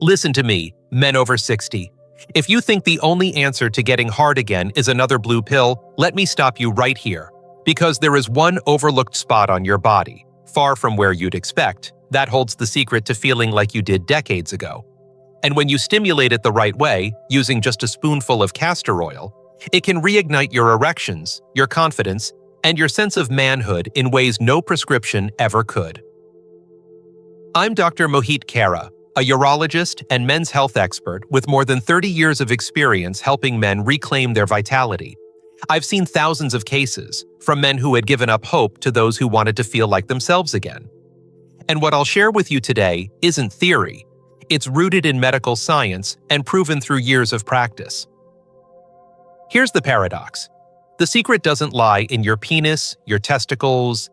Listen to me, men over 60. If you think the only answer to getting hard again is another blue pill, let me stop you right here. Because there is one overlooked spot on your body, far from where you'd expect, that holds the secret to feeling like you did decades ago. And when you stimulate it the right way, using just a spoonful of castor oil, it can reignite your erections, your confidence, and your sense of manhood in ways no prescription ever could. I'm Dr. Mohit Khera, a urologist and men's health expert with more than 30 years of experience helping men reclaim their vitality. I've seen thousands of cases, from men who had given up hope to those who wanted to feel like themselves again. And what I'll share with you today isn't theory. It's rooted in medical science and proven through years of practice. Here's the paradox. The secret doesn't lie in your penis, your testicles,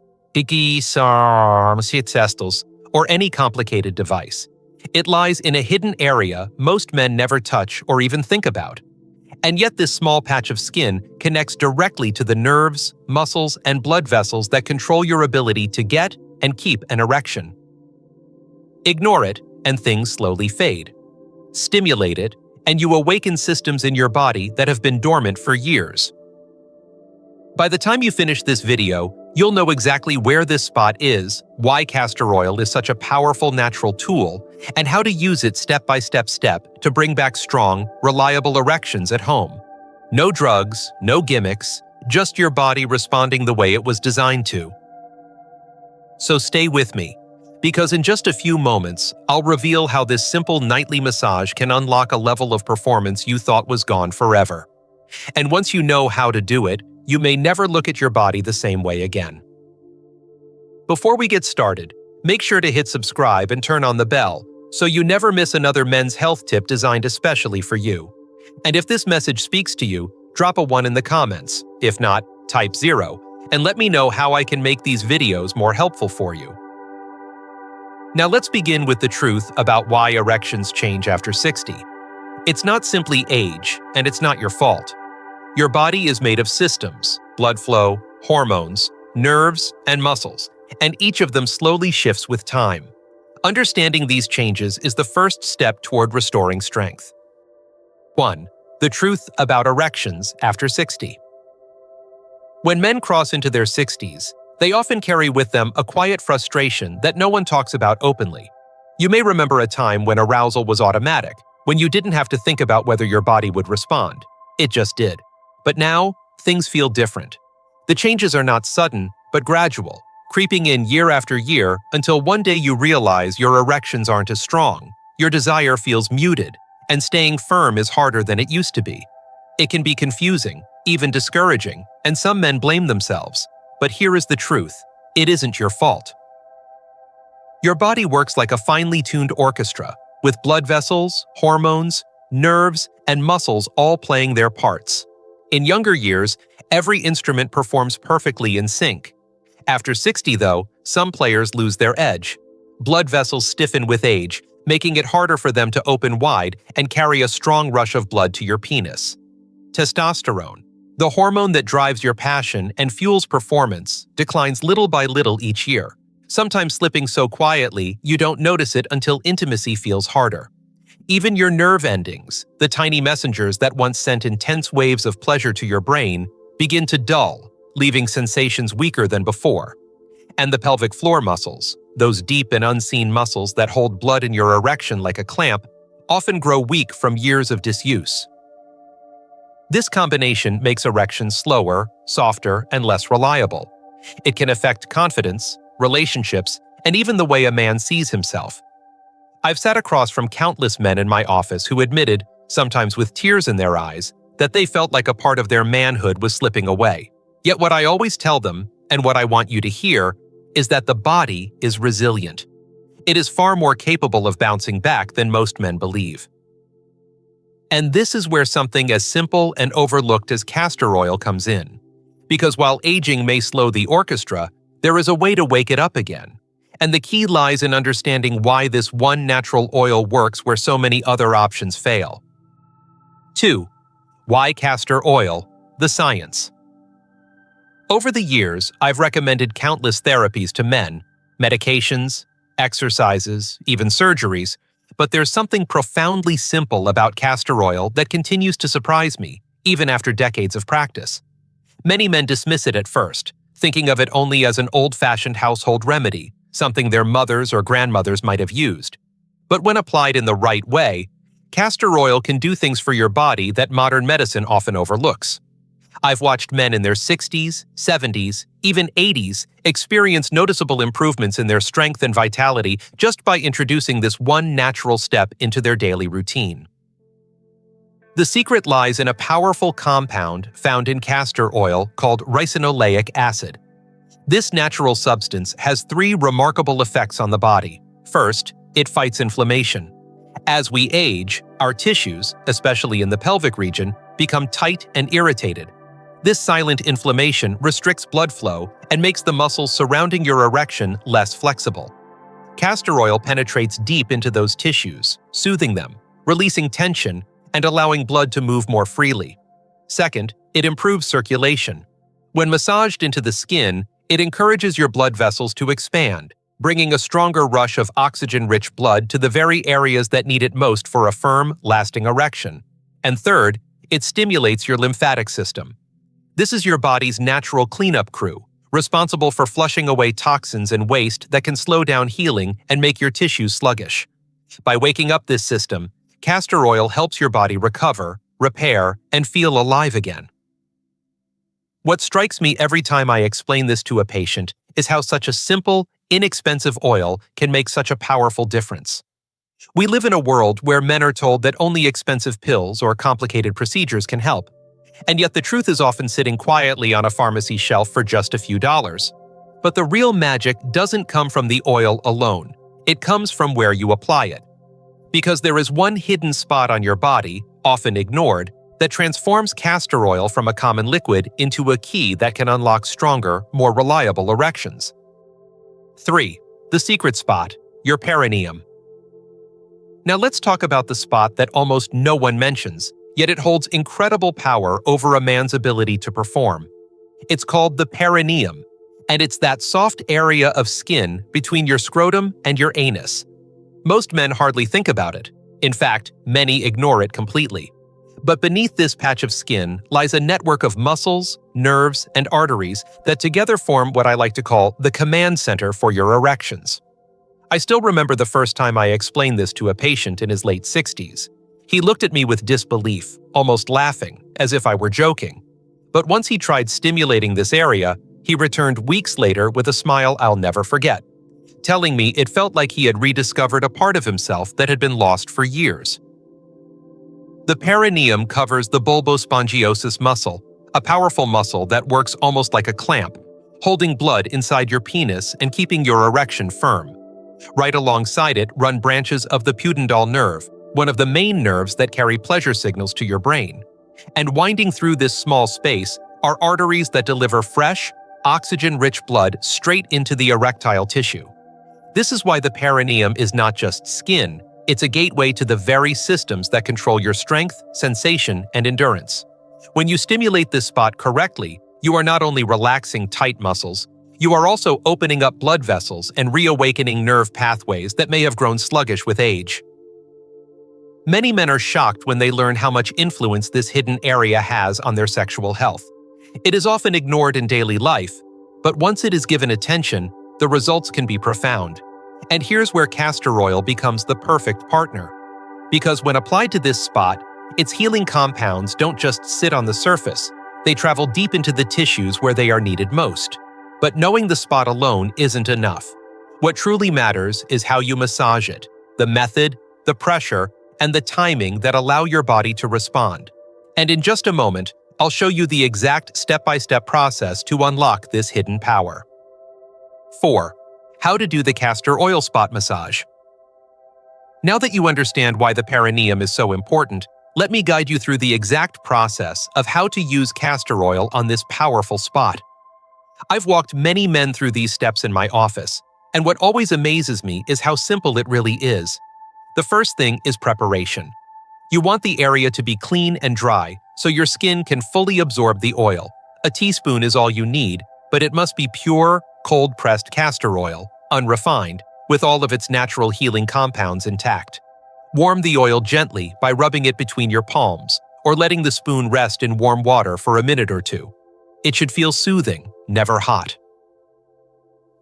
or any complicated device. It lies in a hidden area most men never touch or even think about. And yet this small patch of skin connects directly to the nerves, muscles, and blood vessels that control your ability to get and keep an erection. Ignore it, and things slowly fade. Stimulate it, and you awaken systems in your body that have been dormant for years. By the time you finish this video, you'll know exactly where this spot is, why castor oil is such a powerful natural tool, and how to use it step-by-step to bring back strong, reliable erections at home. No drugs, no gimmicks, just your body responding the way it was designed to. So stay with me, because in just a few moments, I'll reveal how this simple nightly massage can unlock a level of performance you thought was gone forever. And once you know how to do it, you may never look at your body the same way again. Before we get started, make sure to hit subscribe and turn on the bell so you never miss another men's health tip designed especially for you. And if this message speaks to you, drop a 1 in the comments. If not, type 0, and let me know how I can make these videos more helpful for you. Now let's begin with the truth about why erections change after 60. It's not simply age, and it's not your fault. Your body is made of systems, blood flow, hormones, nerves, and muscles, and each of them slowly shifts with time. Understanding these changes is the first step toward restoring strength. 1. The truth about erections after 60. When men cross into their 60s, they often carry with them a quiet frustration that no one talks about openly. You may remember a time when arousal was automatic, when you didn't have to think about whether your body would respond. It just did. But now, things feel different. The changes are not sudden, but gradual, creeping in year after year until one day you realize your erections aren't as strong, your desire feels muted, and staying firm is harder than it used to be. It can be confusing, even discouraging, and some men blame themselves. But here is the truth. It isn't your fault. Your body works like a finely tuned orchestra, with blood vessels, hormones, nerves, and muscles all playing their parts. In younger years, every instrument performs perfectly in sync. After 60, though, some players lose their edge. Blood vessels stiffen with age, making it harder for them to open wide and carry a strong rush of blood to your penis. Testosterone, the hormone that drives your passion and fuels performance, declines little by little each year, sometimes slipping so quietly you don't notice it until intimacy feels harder. Even your nerve endings, the tiny messengers that once sent intense waves of pleasure to your brain, begin to dull, leaving sensations weaker than before. And the pelvic floor muscles, those deep and unseen muscles that hold blood in your erection like a clamp, often grow weak from years of disuse. This combination makes erections slower, softer, and less reliable. It can affect confidence, relationships, and even the way a man sees himself. I've sat across from countless men in my office who admitted, sometimes with tears in their eyes, that they felt like a part of their manhood was slipping away. Yet what I always tell them, and what I want you to hear, is that the body is resilient. It is far more capable of bouncing back than most men believe. And this is where something as simple and overlooked as castor oil comes in. Because while aging may slow the orchestra, there is a way to wake it up again. And the key lies in understanding why this one natural oil works where so many other options fail. 2. Why castor oil? The science. Over the years, I've recommended countless therapies to men, medications, exercises, even surgeries, But there's something profoundly simple about castor oil that continues to surprise me, even after decades of practice. Many men dismiss it at first, thinking of it only as an old-fashioned household remedy, something their mothers or grandmothers might have used. But when applied in the right way, castor oil can do things for your body that modern medicine often overlooks. I've watched men in their 60s, 70s, even 80s experience noticeable improvements in their strength and vitality just by introducing this one natural step into their daily routine. The secret lies in a powerful compound found in castor oil called ricinoleic acid. This natural substance has three remarkable effects on the body. First, it fights inflammation. As we age, our tissues, especially in the pelvic region, become tight and irritated. This silent inflammation restricts blood flow and makes the muscles surrounding your erection less flexible. Castor oil penetrates deep into those tissues, soothing them, releasing tension, and allowing blood to move more freely. Second, it improves circulation. When massaged into the skin, it encourages your blood vessels to expand, bringing a stronger rush of oxygen-rich blood to the very areas that need it most for a firm, lasting erection. And third, it stimulates your lymphatic system. This is your body's natural cleanup crew, responsible for flushing away toxins and waste that can slow down healing and make your tissues sluggish. By waking up this system, castor oil helps your body recover, repair, and feel alive again. What strikes me every time I explain this to a patient is how such a simple, inexpensive oil can make such a powerful difference. We live in a world where men are told that only expensive pills or complicated procedures can help. And yet the truth is often sitting quietly on a pharmacy shelf for just a few dollars. But the real magic doesn't come from the oil alone. It comes from where you apply it. Because there is one hidden spot on your body, often ignored, that transforms castor oil from a common liquid into a key that can unlock stronger, more reliable erections. 3. The secret spot, your perineum. Now let's talk about the spot that almost no one mentions, yet it holds incredible power over a man's ability to perform. It's called the perineum, and it's that soft area of skin between your scrotum and your anus. Most men hardly think about it. In fact, many ignore it completely. But beneath this patch of skin lies a network of muscles, nerves, and arteries that together form what I like to call the command center for your erections. I still remember the first time I explained this to a patient in his late 60s. He looked at me with disbelief, almost laughing, as if I were joking. But once he tried stimulating this area, he returned weeks later with a smile I'll never forget, telling me it felt like he had rediscovered a part of himself that had been lost for years. The perineum covers the bulbospongiosus muscle, a powerful muscle that works almost like a clamp, holding blood inside your penis and keeping your erection firm. Right alongside it run branches of the pudendal nerve, one of the main nerves that carry pleasure signals to your brain. And winding through this small space are arteries that deliver fresh, oxygen-rich blood straight into the erectile tissue. This is why the perineum is not just skin, it's a gateway to the very systems that control your strength, sensation, and endurance. When you stimulate this spot correctly, you are not only relaxing tight muscles, you are also opening up blood vessels and reawakening nerve pathways that may have grown sluggish with age. Many men are shocked when they learn how much influence this hidden area has on their sexual health. It is often ignored in daily life, but once it is given attention, the results can be profound. And here's where castor oil becomes the perfect partner. Because when applied to this spot, its healing compounds don't just sit on the surface, they travel deep into the tissues where they are needed most. But knowing the spot alone isn't enough. What truly matters is how you massage it, the method, the pressure, and the timing that allow your body to respond. And in just a moment, I'll show you the exact step-by-step process to unlock this hidden power. 4. How to do the castor oil spot massage. Now that you understand why the perineum is so important, let me guide you through the exact process of how to use castor oil on this powerful spot. I've walked many men through these steps in my office, and what always amazes me is how simple it really is. The first thing is preparation. You want the area to be clean and dry, so your skin can fully absorb the oil. A teaspoon is all you need, but it must be pure, cold-pressed castor oil, unrefined, with all of its natural healing compounds intact. Warm the oil gently by rubbing it between your palms or letting the spoon rest in warm water for a minute or two. It should feel soothing, never hot.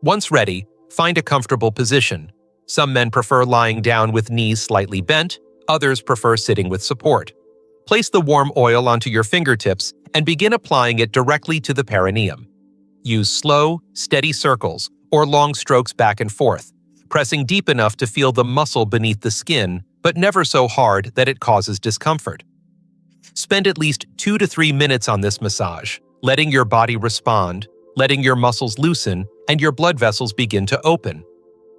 Once ready, find a comfortable position. Some men prefer lying down with knees slightly bent, others prefer sitting with support. Place the warm oil onto your fingertips and begin applying it directly to the perineum. Use slow, steady circles or long strokes back and forth, pressing deep enough to feel the muscle beneath the skin, but never so hard that it causes discomfort. Spend at least 2 to 3 minutes on this massage, letting your body respond, letting your muscles loosen, and your blood vessels begin to open.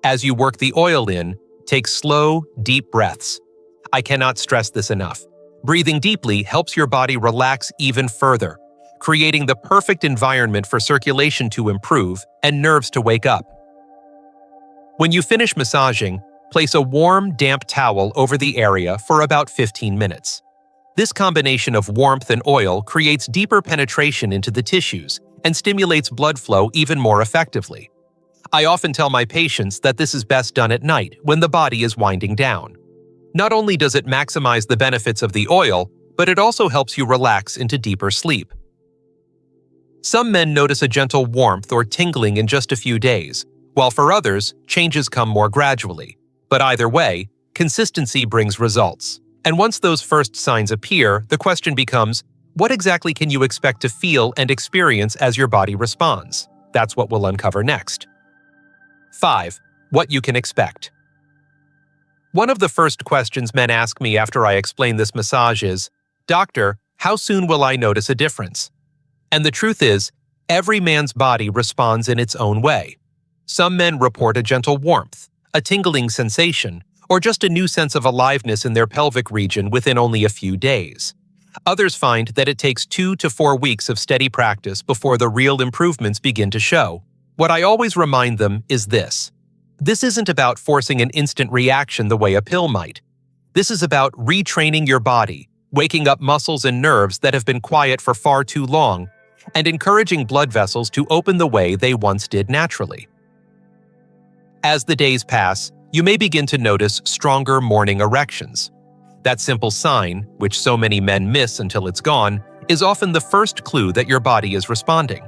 As you work the oil in, take slow, deep breaths. I cannot stress this enough. Breathing deeply helps your body relax even further, creating the perfect environment for circulation to improve and nerves to wake up. When you finish massaging, place a warm, damp towel over the area for about 15 minutes. This combination of warmth and oil creates deeper penetration into the tissues and stimulates blood flow even more effectively. I often tell my patients that this is best done at night when the body is winding down. Not only does it maximize the benefits of the oil, but it also helps you relax into deeper sleep. Some men notice a gentle warmth or tingling in just a few days, while for others, changes come more gradually. But either way, consistency brings results. And once those first signs appear, the question becomes, what exactly can you expect to feel and experience as your body responds? That's what we'll uncover next. 5. What you can expect. One of the first questions men ask me after I explain this massage is, "Doctor, how soon will I notice a difference?" And the truth is, every man's body responds in its own way. Some men report a gentle warmth, a tingling sensation, or just a new sense of aliveness in their pelvic region within only a few days. Others find that it takes 2 to 4 weeks of steady practice before the real improvements begin to show. What I always remind them is this. This isn't about forcing an instant reaction the way a pill might. This is about retraining your body, waking up muscles and nerves that have been quiet for far too long, and encouraging blood vessels to open the way they once did naturally. As the days pass, you may begin to notice stronger morning erections. That simple sign, which so many men miss until it's gone, is often the first clue that your body is responding.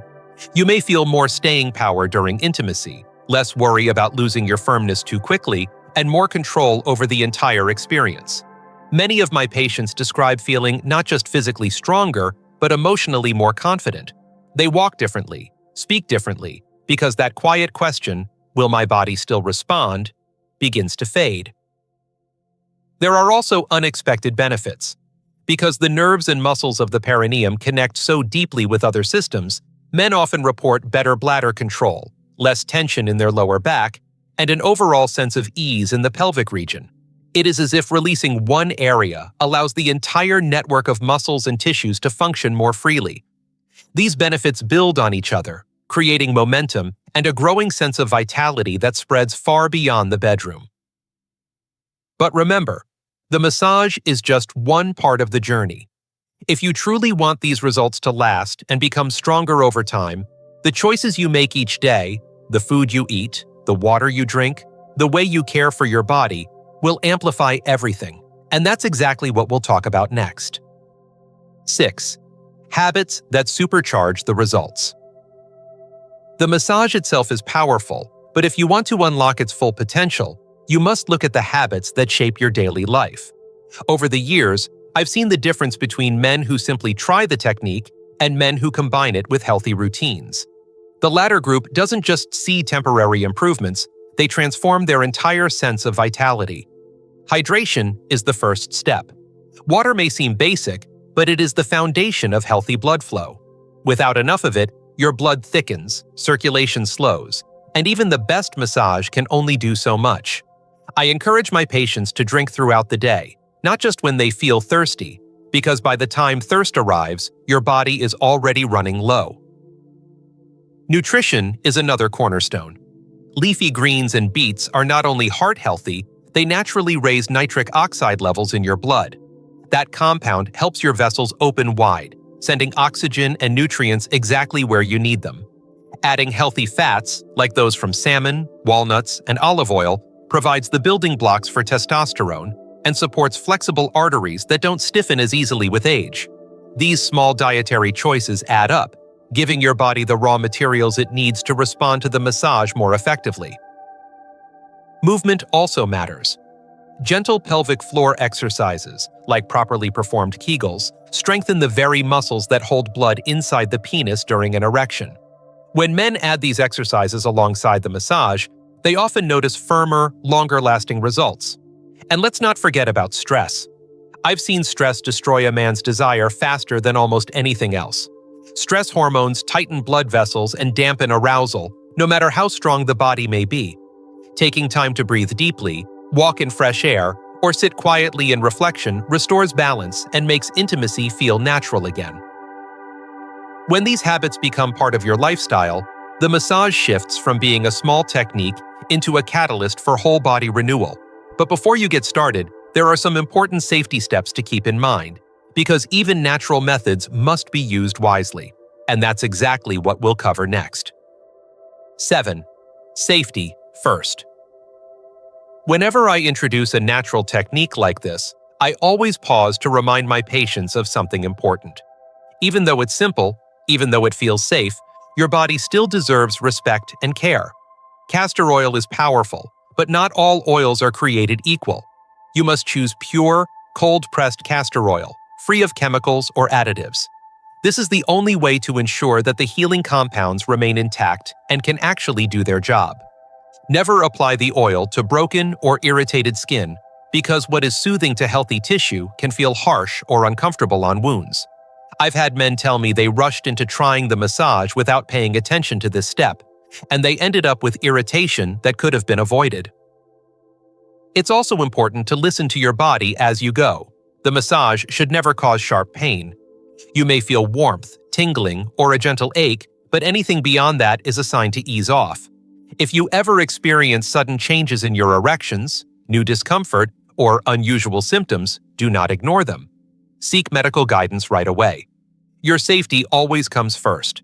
You may feel more staying power during intimacy, less worry about losing your firmness too quickly, and more control over the entire experience. Many of my patients describe feeling not just physically stronger, but emotionally more confident. They walk differently, speak differently, because that quiet question, "Will my body still respond?" begins to fade. There are also unexpected benefits. Because the nerves and muscles of the perineum connect so deeply with other systems, men often report better bladder control, less tension in their lower back, and an overall sense of ease in the pelvic region. It is as if releasing one area allows the entire network of muscles and tissues to function more freely. These benefits build on each other, creating momentum and a growing sense of vitality that spreads far beyond the bedroom. But remember, the massage is just one part of the journey. If you truly want these results to last and become stronger over time, the choices you make each day, the food you eat, the water you drink, the way you care for your body, will amplify everything. And that's exactly what we'll talk about next. 6. Habits that supercharge the results. The massage itself is powerful, but if you want to unlock its full potential, you must look at the habits that shape your daily life. Over the years, I've seen the difference between men who simply try the technique and men who combine it with healthy routines. The latter group doesn't just see temporary improvements, they transform their entire sense of vitality. Hydration is the first step. Water may seem basic, but it is the foundation of healthy blood flow. Without enough of it, your blood thickens, circulation slows, and even the best massage can only do so much. I encourage my patients to drink throughout the day, not just when they feel thirsty, because by the time thirst arrives, your body is already running low. Nutrition is another cornerstone. Leafy greens and beets are not only heart healthy, they naturally raise nitric oxide levels in your blood. That compound helps your vessels open wide, sending oxygen and nutrients exactly where you need them. Adding healthy fats, like those from salmon, walnuts, and olive oil, provides the building blocks for testosterone, and supports flexible arteries that don't stiffen as easily with age. These small dietary choices add up, giving your body the raw materials it needs to respond to the massage more effectively. Movement also matters. Gentle pelvic floor exercises, like properly performed Kegels, strengthen the very muscles that hold blood inside the penis during an erection. When men add these exercises alongside the massage, they often notice firmer, longer-lasting results. And let's not forget about stress. I've seen stress destroy a man's desire faster than almost anything else. Stress hormones tighten blood vessels and dampen arousal, no matter how strong the body may be. Taking time to breathe deeply, walk in fresh air, or sit quietly in reflection restores balance and makes intimacy feel natural again. When these habits become part of your lifestyle, the massage shifts from being a small technique into a catalyst for whole-body renewal. But before you get started, there are some important safety steps to keep in mind, because even natural methods must be used wisely. And that's exactly what we'll cover next. 7. Safety first. Whenever I introduce a natural technique like this, I always pause to remind my patients of something important. Even though it's simple, even though it feels safe, your body still deserves respect and care. Castor oil is powerful, but not all oils are created equal. You must choose pure, cold-pressed castor oil, free of chemicals or additives. This is the only way to ensure that the healing compounds remain intact and can actually do their job. Never apply the oil to broken or irritated skin, because what is soothing to healthy tissue can feel harsh or uncomfortable on wounds. I've had men tell me they rushed into trying the massage without paying attention to this step, and they ended up with irritation that could have been avoided. It's also important to listen to your body as you go. The massage should never cause sharp pain. You may feel warmth, tingling, or a gentle ache, but anything beyond that is a sign to ease off. If you ever experience sudden changes in your erections, new discomfort, or unusual symptoms, do not ignore them. Seek medical guidance right away. Your safety always comes first.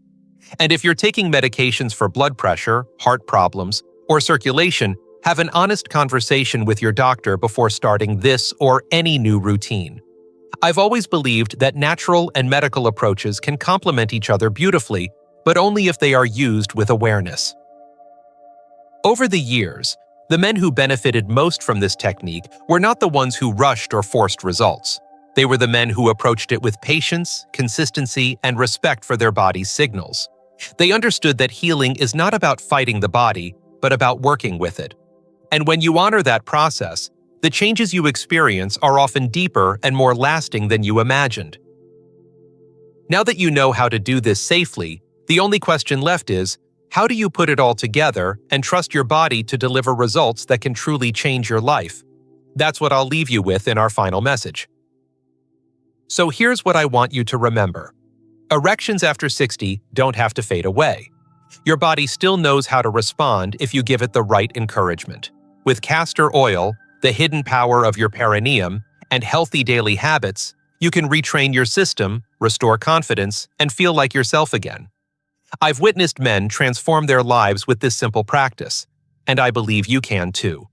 And if you're taking medications for blood pressure, heart problems, or circulation, have an honest conversation with your doctor before starting this or any new routine. I've always believed that natural and medical approaches can complement each other beautifully, but only if they are used with awareness. Over the years, the men who benefited most from this technique were not the ones who rushed or forced results. They were the men who approached it with patience, consistency, and respect for their body's signals. They understood that healing is not about fighting the body, but about working with it. And when you honor that process, the changes you experience are often deeper and more lasting than you imagined. Now that you know how to do this safely, the only question left is, how do you put it all together and trust your body to deliver results that can truly change your life? That's what I'll leave you with in our final message. So here's what I want you to remember. Erections after 60 don't have to fade away. Your body still knows how to respond if you give it the right encouragement. With castor oil, the hidden power of your perineum, and healthy daily habits, you can retrain your system, restore confidence, and feel like yourself again. I've witnessed men transform their lives with this simple practice, and I believe you can too.